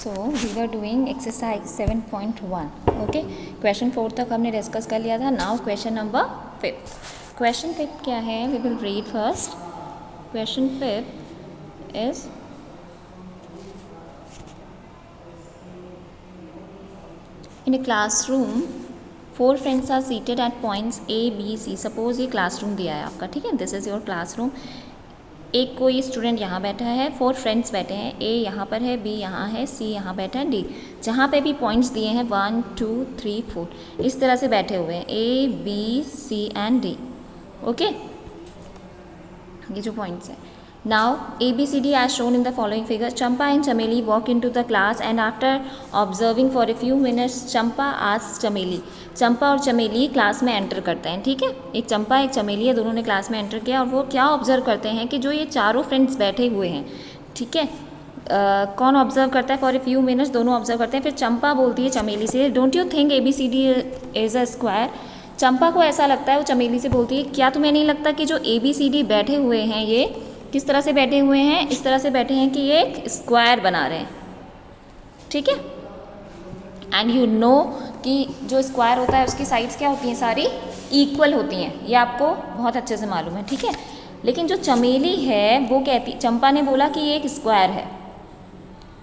So we were doing exercise 7.1. Okay, question 4 तक हमने discuss कर लिया था. Now question number 5. क्वेश्चन 5 क्या है? We will read first. Question 5 is in a classroom 4 friends are seated at points A, B, C. Suppose ये classroom दिया है आपका, ठीक है. This is your classroom. एक कोई स्टूडेंट यहाँ बैठा है, 4 फ्रेंड्स बैठे हैं. A यहाँ पर है, B यहाँ है, C यहाँ बैठा है, D जहाँ पे भी पॉइंट्स दिए हैं 1 2 3 4 इस तरह से बैठे हुए हैं A, B, C and D. Okay, ये जो पॉइंट्स हैं. Now ABCD as shown in the following figure. Champa and Chameli walk into the class and after observing for a few minutes, Champa asks Chameli. चंपा और चमेली class में enter करते हैं, ठीक है. एक चंपा एक चमेली है, दोनों ने क्लास में एंटर किया और वो क्या ऑब्जर्व करते हैं कि जो ये चारों फ्रेंड्स बैठे हुए हैं, ठीक है. कौन ऑब्जर्व करता है? फॉर ए फ्यू मिनट्स दोनों ऑब्जर्व करते हैं. फिर चंपा बोलती है चमेली से, don't you think ABCD is a square. Champa को ऐसा लगता है, वो चमेली से बोलती है, क्या तुम्हें नहीं लगता कि जो ABCD बैठे हुए हैं ये किस तरह से बैठे हुए हैं? इस तरह से बैठे हैं कि ये एक स्क्वायर बना रहे हैं, ठीक है. एंड यू नो कि जो स्क्वायर होता है उसकी साइड्स क्या होती हैं? सारी इक्वल होती हैं. ये आपको बहुत अच्छे से मालूम है, ठीक है. लेकिन जो चमेली है वो कहती, चंपा ने बोला कि ये एक स्क्वायर है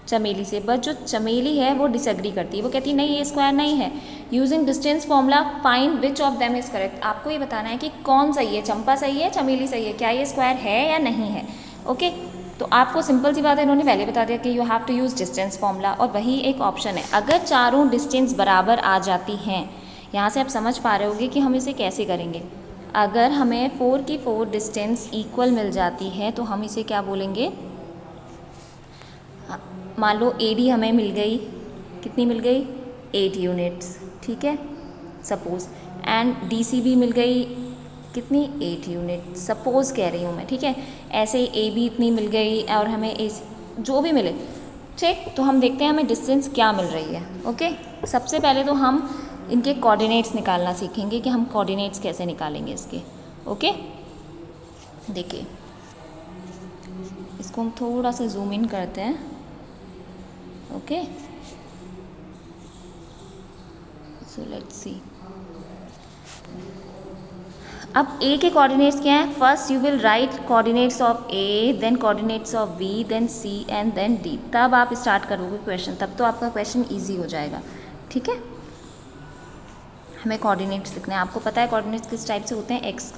चमेली से, बट जो चमेली है वो डिसएग्री करती है. वो कहती है नहीं, ये स्क्वायर नहीं है. Using distance formula find which of them is correct. आपको ये बताना है कि कौन सही है, चंपा सही है, चमेली सही है, क्या ये स्क्वायर है या नहीं है. ओके, तो आपको सिंपल सी बात है, इन्होंने पहले बता दिया कि you have to use distance formula और वही एक ऑप्शन है. अगर चारों डिस्टेंस बराबर आ जाती हैं, यहाँ से आप समझ पा रहे होंगे कि हम इसे कैसे करेंगे. अगर हमें 4 की 4 डिस्टेंस इक्वल मिल जाती है तो हम इसे क्या बोलेंगे? मान लो AD हमें मिल गई, कितनी मिल गई? 8 यूनिट्स, ठीक है, सपोज. एंड DC भी मिल गई, कितनी? 8 यूनिट, सपोज कह रही हूँ मैं, ठीक है. ऐसे ही AB इतनी मिल गई और हमें जो भी मिले, ठीक. तो हम देखते हैं हमें डिस्टेंस क्या मिल रही है. ओके, सबसे पहले तो हम इनके कोऑर्डिनेट्स निकालना सीखेंगे कि हम कोऑर्डिनेट्स कैसे निकालेंगे इसके. ओके, देखिए इसको हम थोड़ा सा जूम इन करते हैं. Okay, so let's see. अब A के कोऑर्डिनेट्स क्या हैं? First you will write coordinates of A, then coordinates of B, then C and then D. तब आप स्टार्ट करोगे क्वेश्चन, तब तो आपका क्वेश्चन इजी हो जाएगा, ठीक है. हमें कोऑर्डिनेट्स लिखने हैं. आपको पता है कोऑर्डिनेट्स किस टाइप से होते हैं? X,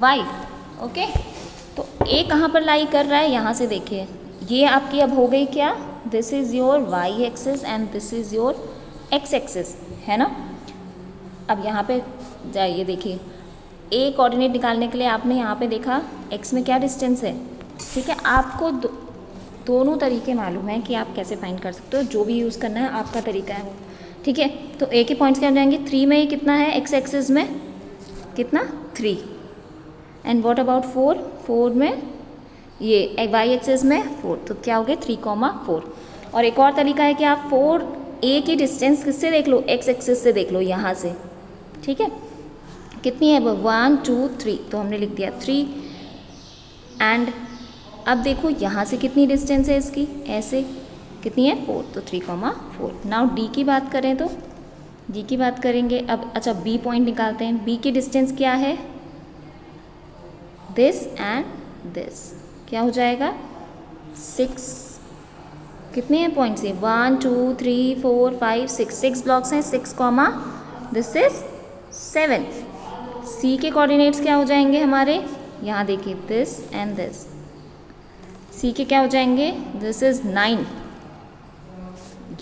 Y. ओके, तो A कहाँ पर लाई कर रहा है? यहाँ से देखिए, ये आपकी अब हो गई क्या? This is your Y axis and this is your X axis, है ना. अब यहाँ पे जाइए, देखिए A कोऑर्डिनेट निकालने के लिए आपने यहाँ पे देखा X में क्या डिस्टेंस है, ठीक है. आपको दोनों तरीके मालूम है कि आप कैसे फाइंड कर सकते हो. जो भी यूज़ करना है आपका तरीका है वो, ठीक है. तो A के पॉइंट्स क्या हो जाएंगे? 3 में ये कितना है? X एक्सिस में कितना? 3. And what about 4? 4 में ये Y एक्सिस में 4, तो क्या हो गया? 3,4. और एक और तरीका है कि आप 4A की डिस्टेंस किससे देख लो? X एक्सिस से देख लो, यहाँ से, ठीक है. कितनी है? 1 2 3, तो हमने लिख दिया 3. एंड अब देखो यहाँ से कितनी डिस्टेंस है इसकी, ऐसे कितनी है? 4, तो 3,4. नाउ D की बात करें तो D की बात करेंगे. अब अच्छा B पॉइंट निकालते हैं. B की डिस्टेंस क्या है? दिस एंड दिस, क्या हो जाएगा? 6. कितने हैं पॉइंट्स? 1 2 3 4 5 6, 6 ब्लॉक्स हैं. 6, दिस इज 7. C के कोऑर्डिनेट्स क्या हो जाएंगे हमारे? यहाँ देखिए, दिस एंड दिस. C के क्या हो जाएंगे? This is 9.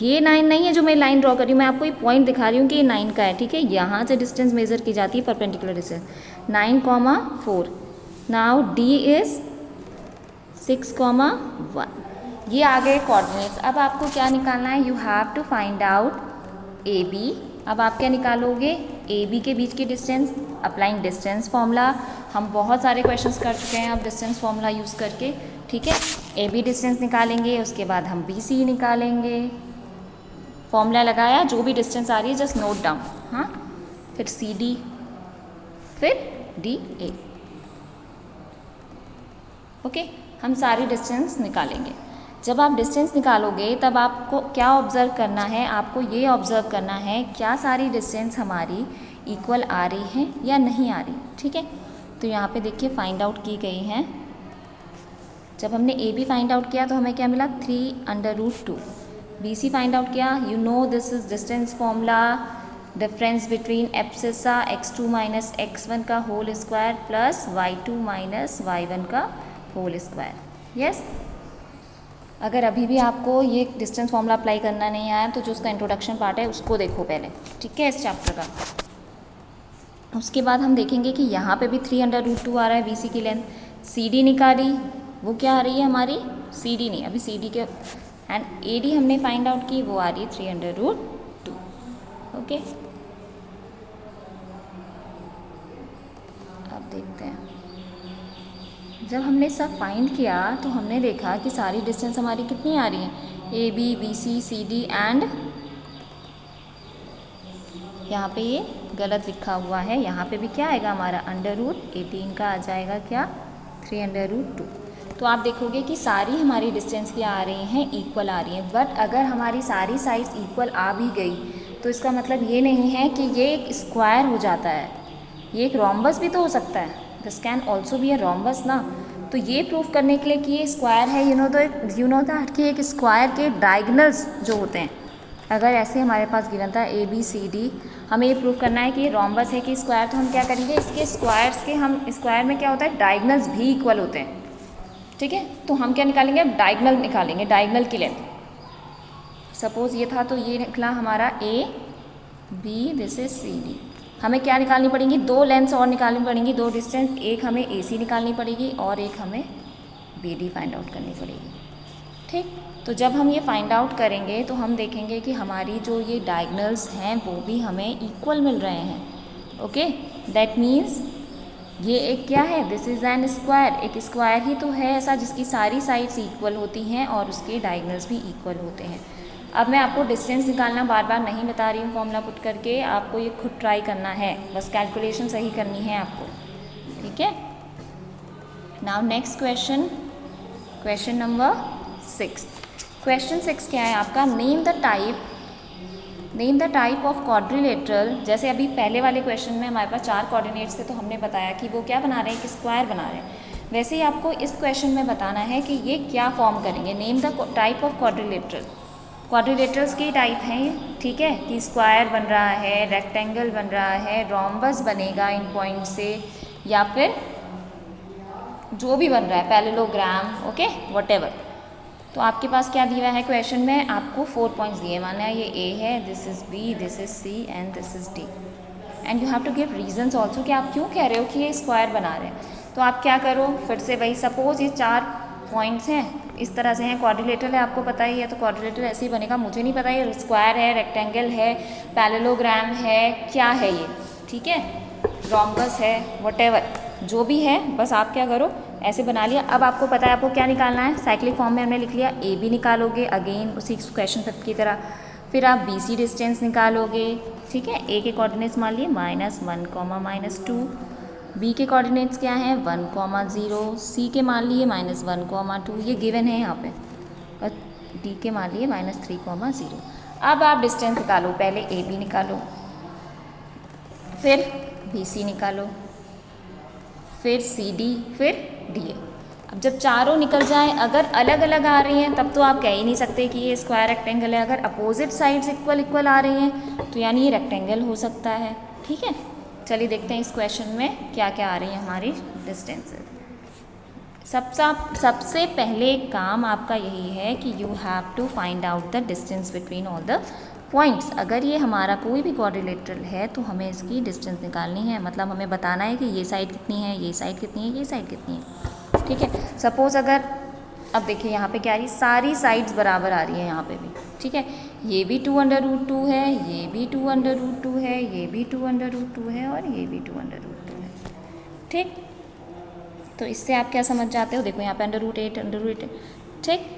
ये 9 नहीं है जो मैं लाइन ड्रॉ कर रही हूँ, मैं आपको ये पॉइंट दिखा रही हूँ कि ये 9 का है, ठीक है. यहाँ से डिस्टेंस मेजर की जाती है, perpendicular distance. 9,4. Now D is 6,1. ये आ गए कोऑर्डिनेट्स. अब आपको क्या निकालना है? You have to find out AB. अब आप क्या निकालोगे? AB के बीच की डिस्टेंस, अप्लाइंग डिस्टेंस फॉर्मूला. हम बहुत सारे क्वेश्चंस कर चुके हैं अब डिस्टेंस फॉर्मूला यूज़ करके, ठीक है. AB डिस्टेंस निकालेंगे, उसके बाद हम BC निकालेंगे. फॉर्मूला लगाया, जो भी डिस्टेंस आ रही है जस्ट नोट डाउन, हाँ. फिर CD, फिर DA. ओके, हम सारी डिस्टेंस निकालेंगे. जब आप डिस्टेंस निकालोगे तब आपको क्या ऑब्ज़र्व करना है, आपको ये ऑब्ज़र्व करना है क्या सारी डिस्टेंस हमारी इक्वल आ रही है या नहीं आ रही, ठीक है। तो यहाँ पे देखिए फाइंड आउट की गई हैं। जब हमने ए बी फाइंड आउट किया तो हमें क्या मिला 3√2। बी सी फाइंड आउट किया, you know this is distance formula, difference between abscissa x2 minus x1 का whole square plus y2 minus y1 का होल स्क्वायर। यस, अगर अभी भी आपको ये डिस्टेंस फॉर्मूला अप्लाई करना नहीं आया तो जो उसका इंट्रोडक्शन पार्ट है उसको देखो पहले, ठीक है, इस चैप्टर का। उसके बाद हम देखेंगे कि यहाँ पे भी 3√2 आ रहा है BC की लेंथ। CD निकाली, वो क्या आ रही है हमारी, CD नहीं, अभी CD के एंड AD हमने फाइंड आउट की, वो आ रही है 3√2। ओके, अब देखते हैं। जब हमने सब फाइंड किया तो हमने देखा कि सारी डिस्टेंस हमारी कितनी आ रही है, AB, BC, CD एंड यहाँ पे ये गलत लिखा हुआ है, यहाँ पे भी क्या आएगा हमारा √18 का आ जाएगा क्या 3√2। तो आप देखोगे कि सारी हमारी डिस्टेंस क्या आ रही हैं, इक्वल आ रही हैं। बट अगर हमारी सारी साइड्स इक्वल आ भी गई तो इसका मतलब ये नहीं है कि ये एक स्क्वायर हो जाता है, ये एक रोम्बस भी तो हो सकता है, this can also be a rhombus ना। तो ये प्रूफ करने के लिए कि ये स्क्वायर है, यू नो दैट कि एक स्क्वायर के डायगनल्स जो होते हैं, अगर ऐसे हमारे पास गिवन था ABCD, हमें ये प्रूफ करना है कि ये रोम्बस है कि स्क्वायर, तो हम क्या करेंगे, इसके स्क्वायर्स के, हम स्क्वायर में क्या होता है डायगनल्स भी इक्वल होते हैं, ठीक है। तो हम क्या निकालेंगे, अब डायगनल निकालेंगे, डायगनल की लेंथ। सपोज ये था तो ये निकला हमारा AB, दिस इज CD। हमें क्या निकालनी पड़ेंगी, दो लेंथ्स और निकालनी पड़ेंगी, दो डिस्टेंस, एक हमें AC निकालनी पड़ेगी और एक हमें BD फाइंड आउट करनी पड़ेगी, ठीक। तो जब हम ये फाइंड आउट करेंगे तो हम देखेंगे कि हमारी जो ये डायगनल्स हैं वो भी हमें इक्वल मिल रहे हैं। ओके, दैट मीन्स ये एक क्या है, दिस इज़ एन स्क्वायर, एक स्क्वायर ही तो है ऐसा जिसकी सारी साइड्स इक्वल होती हैं और उसके डायगनल्स भी इक्वल होते हैं। अब मैं आपको डिस्टेंस निकालना बार बार नहीं बता रही हूँ फॉर्मूला पुट करके, आपको ये खुद ट्राई करना है, बस कैलकुलेशन सही करनी है आपको, ठीक है। Now next question, question number 6। Question 6 क्या है आपका, name the type of quadrilateral. जैसे अभी पहले वाले क्वेश्चन में हमारे पास 4 कोऑर्डिनेट्स थे तो हमने बताया कि वो क्या बना रहे हैं, एक स्क्वायर बना रहे हैं। वैसे ही आपको इस क्वेश्चन में बताना है कि ये क्या फॉर्म करेंगे। Name the type of quadrilateral. Quadrilaterals की टाइप हैं ये, ठीक है, कि स्क्वायर बन रहा है, रेक्टेंगल बन रहा है, रोम्बस बनेगा इन पॉइंट से, या फिर जो भी बन रहा है पैरेललोग्राम, ओके, व्हाटएवर। तो आपके पास क्या दिया है क्वेश्चन में, आपको 4 पॉइंट्स दिए, माना ये A है, this is B, this is C and this is D, and you have to give reasons also कि आप क्यों कह रहे हो कि ये स्क्वायर बना रहे हैं। तो आप क्या करो, फिर से वही, सपोज ये 4 पॉइंट्स हैं, इस तरह से हैं, क्वाड्रिलेटरल है, आपको पता ही है, तो क्वाड्रिलेटरल ऐसे ही बनेगा, मुझे नहीं पता ये स्क्वायर है, रेक्टेंगल है, पैरेललोग्राम है, क्या है ये, ठीक है, रोम्बस है, व्हाटएवर जो भी है, बस आप क्या करो ऐसे बना लिया। अब आपको पता है आपको क्या निकालना है, साइक्लिक फॉर्म में हमने लिख लिया, AB निकालोगे, अगेन उसी क्वेश्चन 5 की तरह, फिर आप BC डिस्टेंस निकालोगे, ठीक है। A के कोऑर्डिनेट्स मान लिए -1, -2, B के कोऑर्डिनेट्स क्या हैं 1, 0, C के मान लिए -1, 2, ये गिवन है यहाँ पे, और D के मान लिए -3, 0। अब आप डिस्टेंस निकालो, पहले AB निकालो, फिर BC निकालो, फिर CD, फिर DA। अब जब चारों निकल जाएं, अगर अलग अलग आ रही हैं तब तो आप कह ही नहीं सकते कि ये स्क्वायर रेक्टेंगल है। अगर अपोजिट साइड्स इक्वल आ रही हैं तो यानी ये रेक्टेंगल हो सकता है, ठीक है। चलिए देखते हैं इस क्वेश्चन में क्या क्या आ रही हैं हमारी डिस्टेंसेस। सबसे पहले काम आपका यही है कि you have to find out the distance between all the points. अगर ये हमारा कोई भी क्वाड्रिलेटरल है तो हमें इसकी डिस्टेंस निकालनी है, मतलब हमें बताना है कि ये साइड कितनी है, ये साइड कितनी है, ये साइड कितनी है, ठीक है। सपोज अगर, अब देखिए यहाँ पे क्या आ रही है, सारी साइड्स बराबर आ रही है यहाँ पे भी, ठीक है। ये भी 2√2 है, ये भी 2√2 है, ये भी 2√2 है और ये भी 2√2 है, ठीक। तो इससे आप क्या समझ जाते हो, देखो यहाँ पे √8, ठीक,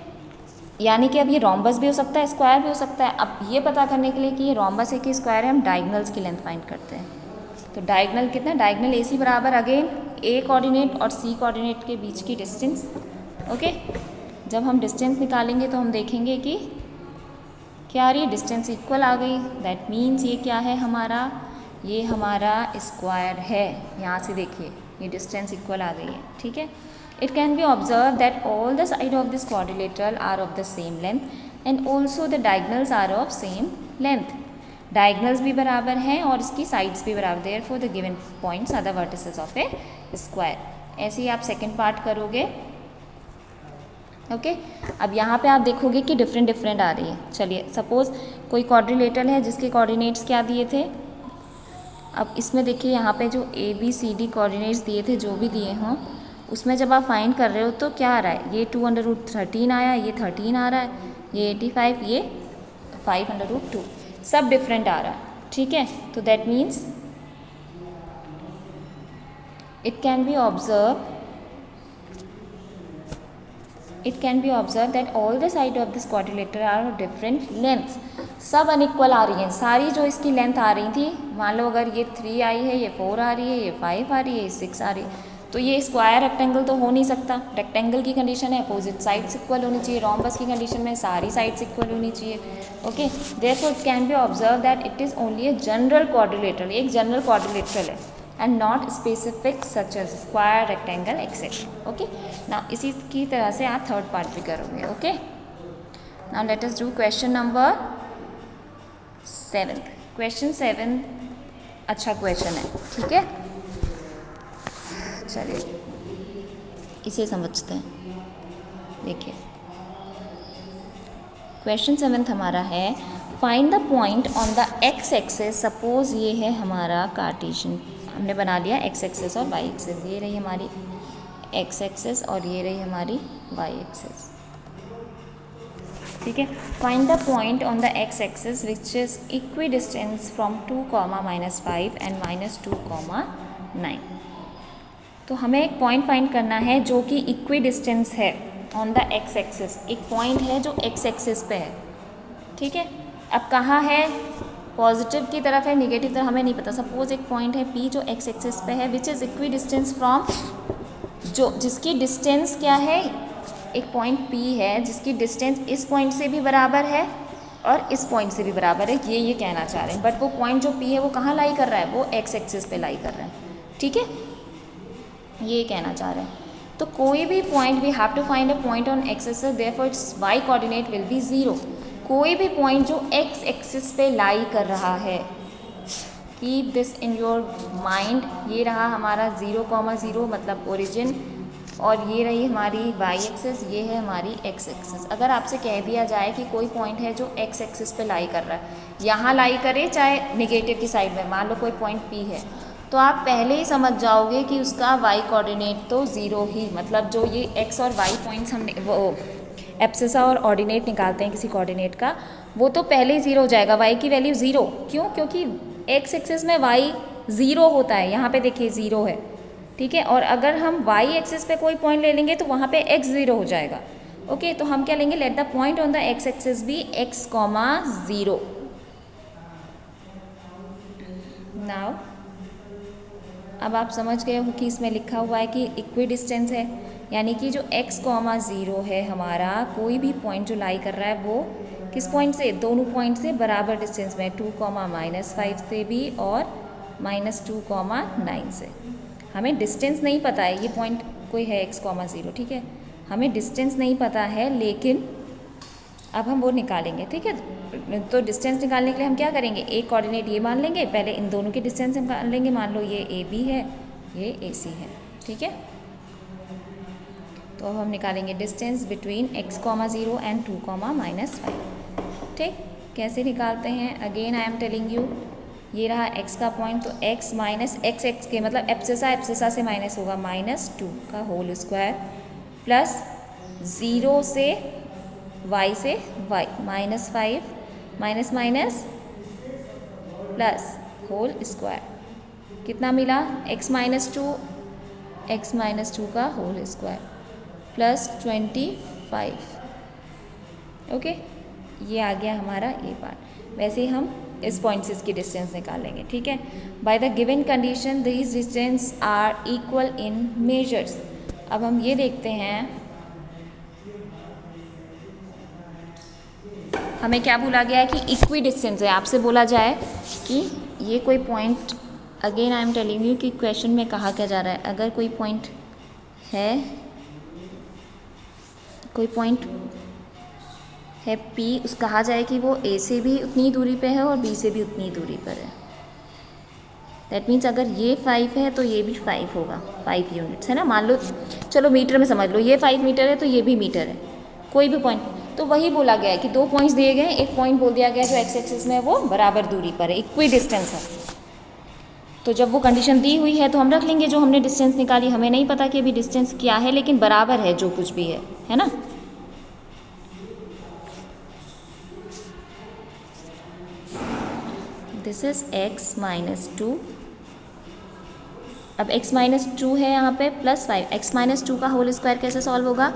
यानी कि अब ये रोम्बस भी हो सकता है, स्क्वायर भी हो सकता है। अब ये पता करने के लिए कि ये रोम्बस है कि स्क्वायर है, हम डायगनल्स की लेंथ फाइंड करते हैं। तो डायगनल कितना, डायगनल AC बराबर अगेन A कोऑर्डिनेट और C कोऑर्डिनेट के बीच की डिस्टेंस, ओके। जब हम डिस्टेंस निकालेंगे तो हम देखेंगे कि क्या आ रही है, डिस्टेंस इक्वल आ गई। दैट मीन्स ये क्या है हमारा, ये हमारा स्क्वायर है। यहाँ से देखिए ये डिस्टेंस इक्वल आ गई है, ठीक है। It can be observe that all the side of this quadrilateral are of the same length and also the diagonals are of same length. Diagonals भी बराबर हैं और इसकी साइड्स भी बराबर, therefore the given points are the vertices of a square. ऐसे ही आप सेकेंड पार्ट करोगे, ओके। अब यहाँ पे आप देखोगे कि डिफरेंट आ रही है। चलिए सपोज कोई क्वाड्रिलेटरल है जिसके कोऑर्डिनेट्स क्या दिए थे। अब इसमें देखिए यहाँ पे जो ABCD कोऑर्डिनेट्स दिए थे, जो भी दिए हों, उसमें जब आप फाइंड कर रहे हो तो क्या आ रहा है, ये 2√13 आया, ये 13 आ रहा है, ये 85, ये 5√2, सब डिफरेंट आ रहा है, ठीक है। तो that means it can be observe that all the side of this quadrilateral are of different lengths. सब अनइक्वल आ रही हैं, सारी जो इसकी लेंथ आ रही थी, मान लो अगर ये 3 आई है, ये 4 आ रही है, ये 5 आ रही है, ये 6 आ रही है, तो ये स्क्वायर रेक्टेंगल तो हो नहीं सकता। रेक्टेंगल की कंडीशन है अपोजिट साइड्स इक्वल होनी चाहिए, रोम्बस की कंडीशन में सारी साइड्स इक्वल होनी चाहिए, okay. Therefore it can be observe that it is only a general quadrilateral, एक जनरल क्वाड्रिलेटरल है and not specific such as square, rectangle etcetera, okay. Now इसी की तरह से आप थर्ड पार्ट भी करोगे, okay. Now let us do question number 7। Question 7 अच्छा क्वेश्चन है, ठीक है। चलिए इसे समझते हैं। देखिए क्वेश्चन 7 हमारा है, find the point on the x axis. Suppose ये है हमारा कार्टेशियन, हमने बना लिया एक्स एक्सेस और वाई एक्सेस। ये रही हमारी एक्स एक्सेस और ये रही हमारी वाई एक्सेस, ठीक है। Find the point on the x axis which is equidistance from 2, -5 and -2, 9। तो हमें एक पॉइंट फाइंड करना है जो कि इक्वी डिस्टेंस है ऑन द एक्स एक्सिस। एक पॉइंट है जो एक्स एक्सिस पे है, ठीक है। अब कहाँ है, पॉजिटिव की तरफ है, निगेटिव तरफ हमें नहीं पता। सपोज एक पॉइंट है P जो एक्स एक्सिस पे है, which is equi distance from, जिसकी डिस्टेंस क्या है, एक पॉइंट P है जिसकी डिस्टेंस इस पॉइंट से भी बराबर है और इस पॉइंट से भी बराबर है, ये कहना चाह रहे हैं। बट वो पॉइंट जो P है वो कहाँ लाई कर रहा है, वो एक्स एक्सिस पे लाई कर रहा है, ठीक है, ये कहना चाह रहे हैं। तो कोई भी point, we have to find a point on x axis, therefore its y coordinate will be 0। कोई भी पॉइंट जो एक्स एक्सिस पे लाई कर रहा है, keep this in your mind. ये रहा हमारा 0,0 मतलब ओरिजिन, और ये रही हमारी वाई एक्सिस, ये है हमारी एक्स एक्सिस। अगर आपसे कह दिया जाए कि कोई पॉइंट है जो एक्स एक्सिस पे लाई कर रहा है, यहाँ लाई करे चाहे निगेटिव की साइड में, मान लो कोई पॉइंट P है, तो आप पहले ही समझ जाओगे कि उसका वाई कोऑर्डिनेट तो 0 ही, मतलब जो ये एक्स और वाई पॉइंट्स हमने वो एब्सिसा और ऑर्डिनेट निकालते हैं किसी कोऑर्डिनेट का, वो तो पहले ही 0 हो जाएगा, वाई की वैल्यू 0। क्यों? क्योंकि एक्स एक्सिस में वाई 0 होता है, यहाँ पे देखिए 0 है, ठीक है। और अगर हम वाई एक्सिस पे कोई पॉइंट ले लेंगे तो वहाँ पे एक्स 0 हो जाएगा, ओके। तो हम क्या लेंगे, let the point on the x axis be x, 0। Now अब आप समझ गए हो कि इसमें लिखा हुआ है कि इक्वी डिस्टेंस है, यानी कि जो x, 0 है हमारा, कोई भी पॉइंट जो लाई कर रहा है वो किस पॉइंट से, दोनों पॉइंट से बराबर डिस्टेंस में, 2, -5 से भी और -2, 9 से। हमें डिस्टेंस नहीं पता है, ये पॉइंट कोई है x, 0, ठीक है, हमें डिस्टेंस नहीं पता है, लेकिन अब हम वो निकालेंगे, ठीक है। तो डिस्टेंस निकालने के लिए हम क्या करेंगे, एक कोऑर्डिनेट ये मान लेंगे, पहले इन दोनों की डिस्टेंस निकाल लेंगे। मान लो ये AB है, ये AC है, ठीक है। तो अब हम निकालेंगे डिस्टेंस बिटवीन x, 0 एंड 2, -5, ठीक। कैसे निकालते हैं, again I am telling you, ये रहा x का पॉइंट, तो x माइनस x के मतलब एब्सिसा से माइनस होगा, -2 का होल स्क्वायर प्लस 0 से y से y, -5 minus minus plus whole square, कितना मिला, x माइनस 2 का होल स्क्वायर प्लस 25, ओके। ये आ गया हमारा ये पार्ट। वैसे ही हम इस पॉइंट से इसकी डिस्टेंस निकालेंगे, ठीक है। By the given condition these distance are equal in measures. अब हम ये देखते हैं हमें क्या बोला गया है कि इक्वी डिस्टेंस है। आपसे बोला जाए कि ये कोई point, again I am telling you कि क्वेश्चन में कहा क्या जा रहा है, अगर कोई पॉइंट है, कोई पॉइंट है P, उस कहा जाए कि वो A से भी उतनी दूरी पे है और B से भी उतनी दूरी पर है। दैट मीन्स अगर ये 5 है तो ये भी 5 होगा, 5 यूनिट्स है ना। मान लो, चलो मीटर में समझ लो, ये 5 मीटर है तो ये भी मीटर है, कोई भी पॉइंट। तो वही बोला गया है कि 2 पॉइंट्स दिए गए हैं, एक पॉइंट बोल दिया गया है जो एक्स एक्सिस में वो बराबर दूरी पर है, इक्वी डिस्टेंस है। तो जब वो कंडीशन दी हुई है तो हम रख लेंगे जो हमने डिस्टेंस निकाली। हमें नहीं पता कि अभी डिस्टेंस क्या है, लेकिन बराबर है जो कुछ भी है ना। This is x minus 2। अब x माइनस 2 है यहाँ पे प्लस 5, x माइनस 2 का होल स्क्वायर कैसे सॉल्व होगा?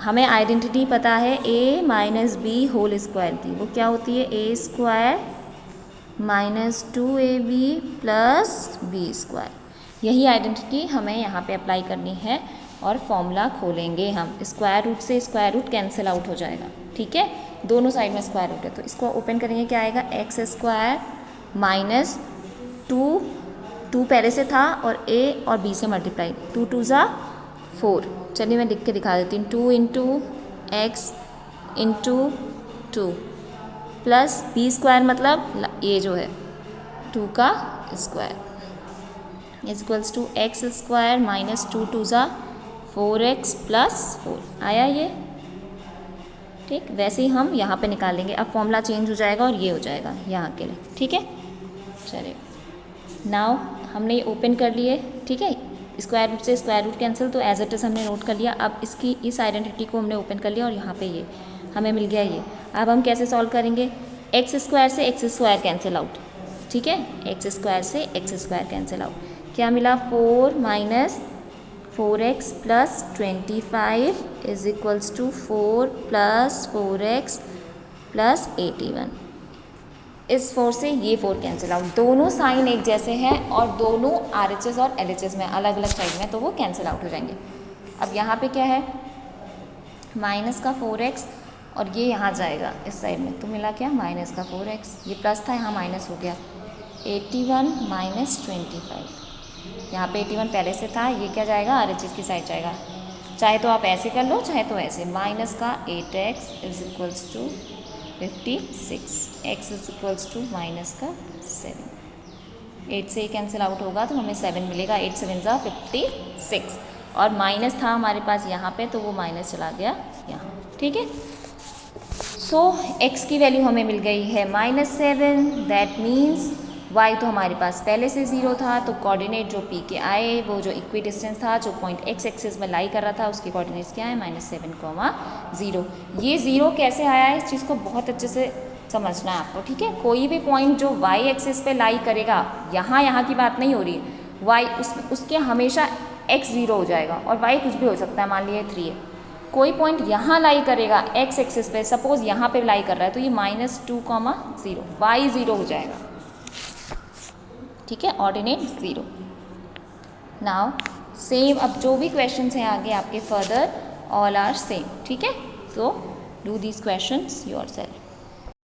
हमें आइडेंटिटी पता है a minus b whole square की, वो क्या होती है? a square minus 2ab plus b square. यही आइडेंटिटी हमें यहाँ पे अप्लाई करनी है और फॉर्मूला खोलेंगे हम। स्क्वायर रूट से स्क्वायर रूट कैंसिल आउट हो जाएगा, ठीक है, दोनों साइड में स्क्वायर रूट है। तो इसको ओपन करेंगे, क्या आएगा? एक्स स्क्वायर माइनस 2 पहले से था और a और b से मल्टीप्लाई, 2 2 ज़ा 4। चलिए मैं लिख के दिखा देती हूँ, 2 into x into 2 plus b square, मतलब ये जो है 2 का square is equals to x square minus 2 2 ज़ा 4x प्लस 4। आया ये? ठीक, वैसे ही हम यहाँ पे निकाल लेंगे। अब फॉर्मूला चेंज हो जाएगा और ये हो जाएगा यहाँ के लिए, ठीक है। चलिए नाउ हमने ये ओपन कर लिए, ठीक है, स्क्वायर रूट से स्क्वायर रूट कैंसिल, तो एज इट इज़ हमने नोट कर लिया। अब इसकी इस आइडेंटिटी को हमने ओपन कर लिया और यहाँ पे ये हमें मिल गया ये। अब हम कैसे सॉल्व करेंगे? एक्स स्क्वायर से एक्स स्क्वायर कैंसिल आउट, ठीक है, एक्स स्क्वायर से एक्स स्क्वायर कैंसिल आउट। क्या मिला? 4 minus 4x plus 25 is equals to 4 plus 4x plus 81। इस 4 से ये 4 कैंसिल आउट, दोनों साइन एक जैसे हैं और दोनों RHS और LHS में अलग अलग साइड में, तो वो कैंसिल आउट हो जाएंगे। अब यहाँ पे क्या है? माइनस का 4x और ये यहाँ जाएगा इस साइड में, तो मिला क्या? माइनस का 4x, ये प्लस था यहाँ माइनस हो गया। 81 माइनस 25, यहाँ पे 81 पहले से था, ये क्या जाएगा? RHS की साइड जाएगा। चाहे तो आप ऐसे कर लो, चाहे तो ऐसे। माइनस का 8x is equals to 56, x is equals to minus का 7। 8 से कैंसिल आउट होगा तो हमें 7 मिलेगा, 8 7 ज़ा 56, और माइनस था हमारे पास यहाँ पे, तो वो माइनस चला गया यहाँ, ठीक है। सो x की वैल्यू हमें मिल गई है -7। दैट मीन्स y तो हमारे पास पहले से 0 था, तो कोऑर्डिनेट जो p के आए, वो जो इक्वी डिस्टेंस था जो पॉइंट x एक्सिस में लाई कर रहा था, उसके कोऑर्डिनेट्स क्या है? -7, 0। ये 0 कैसे आया है, इस चीज़ को बहुत अच्छे से समझना है आपको, ठीक है। कोई भी पॉइंट जो y एक्सिस पे लाई करेगा, यहाँ की बात नहीं हो रही है, y उसके हमेशा x 0 हो जाएगा, और y कुछ भी हो सकता है, मान लीजिए 3 है। कोई पॉइंट यहाँ लाई करेगा x एक्सिस पे, सपोज यहाँ पे लाई कर रहा है, तो ये -2, 0, y 0 हो जाएगा, ठीक है, ऑर्डिनेट 0। नाउ सेम, अब जो भी क्वेश्चंस हैं आगे आपके फर्दर, ऑल आर सेम, ठीक है। So do these questions yourself.